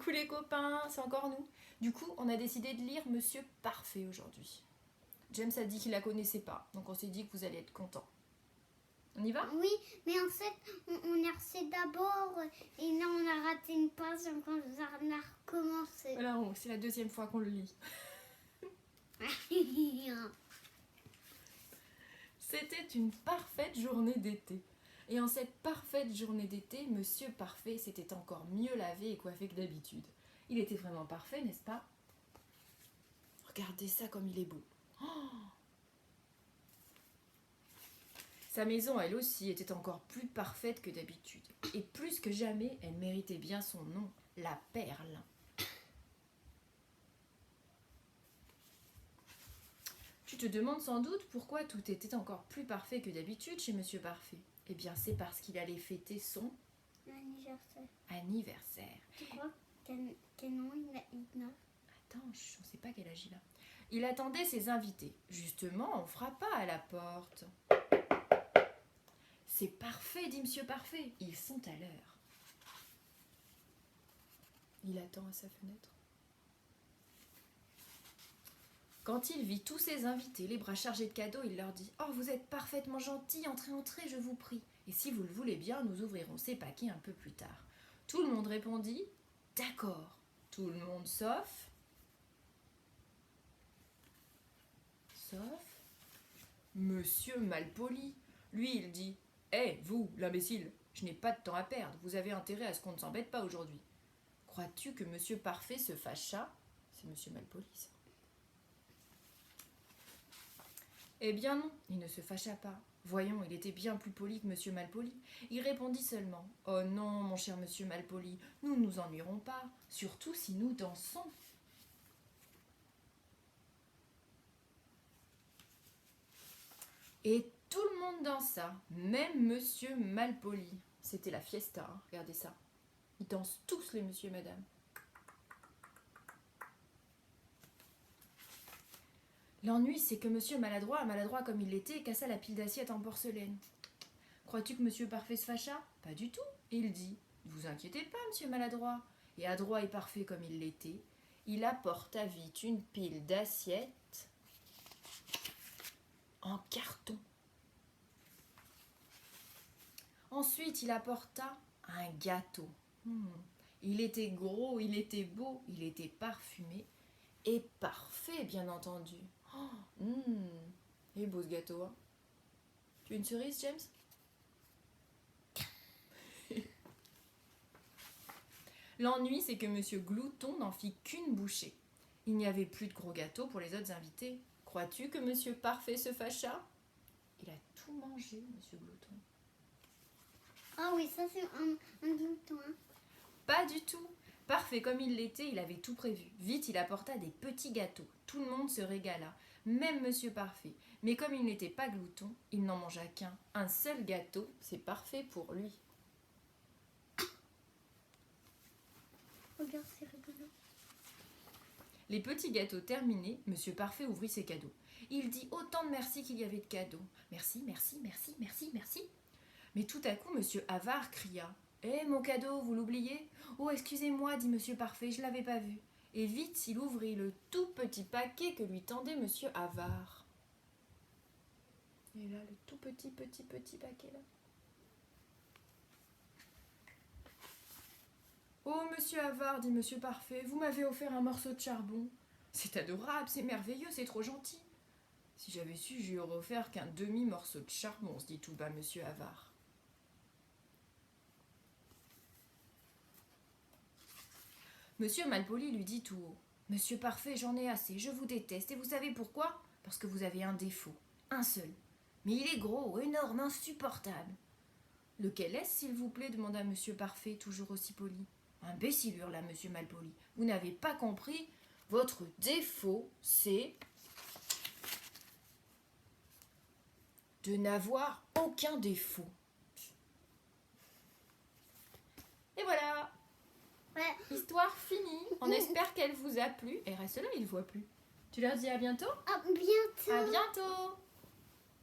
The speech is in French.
Coucou les copains, c'est encore nous. Du coup, on a décidé de lire Monsieur Parfait aujourd'hui. James a dit qu'il la connaissait pas, donc on s'est dit que vous allez être contents. On y va? Oui, mais en fait, on a reçu d'abord et là on a raté une page donc on a recommencé. Voilà, c'est la deuxième fois qu'on le lit. C'était une parfaite journée d'été. Et en cette parfaite journée d'été, Monsieur Parfait s'était encore mieux lavé et coiffé que d'habitude. Il était vraiment parfait, n'est-ce pas? Regardez ça comme il est beau. Oh, sa maison, elle aussi, était encore plus parfaite que d'habitude. Et plus que jamais, elle méritait bien son nom, la perle. Tu te demandes sans doute pourquoi tout était encore plus parfait que d'habitude chez Monsieur Parfait. Eh bien, c'est parce qu'il allait fêter son anniversaire. Tu crois quel nom il a? Attends, on ne sait pas quel âge il a. Il attendait ses invités. Justement, on frappa à la porte. C'est parfait, dit Monsieur Parfait. Ils sont à l'heure. Il attend à sa fenêtre. Quand il vit tous ses invités, les bras chargés de cadeaux, il leur dit « Oh, vous êtes parfaitement gentils, entrez, entrez, je vous prie. Et si vous le voulez bien, nous ouvrirons ces paquets un peu plus tard. » Tout le monde répondit « D'accord. » Tout le monde sauf Monsieur Malpoli. Lui, il dit « Hé, vous, l'imbécile, je n'ai pas de temps à perdre. Vous avez intérêt à ce qu'on ne s'embête pas aujourd'hui. » Crois-tu que Monsieur Parfait se fâcha? C'est Monsieur Malpoli, ça. Eh bien non, il ne se fâcha pas. Voyons, il était bien plus poli que Monsieur Malpoli. Il répondit seulement « Oh non, mon cher Monsieur Malpoli, nous ne nous ennuierons pas, surtout si nous dansons. » Et tout le monde dansa, même Monsieur Malpoli. C'était la fiesta, hein, regardez ça. Ils dansent tous les monsieur et madame. L'ennui, c'est que Monsieur Maladroit, maladroit comme il l'était, cassa la pile d'assiettes en porcelaine. Crois-tu que Monsieur Parfait se fâcha? Pas du tout. Il dit « Ne vous inquiétez pas, Monsieur Maladroit. » Et adroit et parfait comme il l'était, il apporta vite une pile d'assiettes en carton. Ensuite, il apporta un gâteau. Il était gros, il était beau, il était parfumé et parfait, bien entendu. Il est beau ce gâteau, hein? Tu veux une cerise, James? L'ennui, c'est que Monsieur Glouton n'en fit qu'une bouchée. Il n'y avait plus de gros gâteaux pour les autres invités. Crois-tu que Monsieur Parfait se fâcha? Il a tout mangé, Monsieur Glouton. Ah oui, ça c'est un glouton. Hein. Pas du tout. Parfait comme il l'était, il avait tout prévu. Vite, il apporta des petits gâteaux. Tout le monde se régala, même Monsieur Parfait. Mais comme il n'était pas glouton, il n'en mangea qu'un. Un seul gâteau, c'est parfait pour lui. Regarde, c'est rigolo. Les petits gâteaux terminés, Monsieur Parfait ouvrit ses cadeaux. Il dit autant de merci qu'il y avait de cadeaux. Merci, merci, merci, merci, merci. Mais tout à coup, Monsieur Avare cria « Eh, mon cadeau, vous l'oubliez ?»« Oh, excusez-moi, dit Monsieur Parfait, je ne l'avais pas vu. » Et vite, il ouvrit le tout petit paquet que lui tendait Monsieur Avare. Et là, le tout petit paquet, là. « Oh, Monsieur Avare, dit Monsieur Parfait, vous m'avez offert un morceau de charbon. C'est adorable, c'est merveilleux, c'est trop gentil. Si j'avais su, je lui aurais offert qu'un demi-morceau de charbon, se dit tout bas Monsieur Avare. Monsieur Malpoli lui dit tout haut. « Monsieur Parfait, j'en ai assez, je vous déteste, et vous savez pourquoi? Parce que vous avez un défaut, un seul. Mais il est gros, énorme, insupportable. »« Lequel est-ce, s'il vous plaît ?» demanda Monsieur Parfait, toujours aussi poli. « Imbécile, hurla Monsieur Malpoli, vous n'avez pas compris, votre défaut, c'est de n'avoir aucun défaut. » Et voilà. Ouais. Histoire finie. On espère qu'elle vous a plu. Et reste là, il ne voit plus. Tu leur dis à bientôt? À bientôt. À bientôt.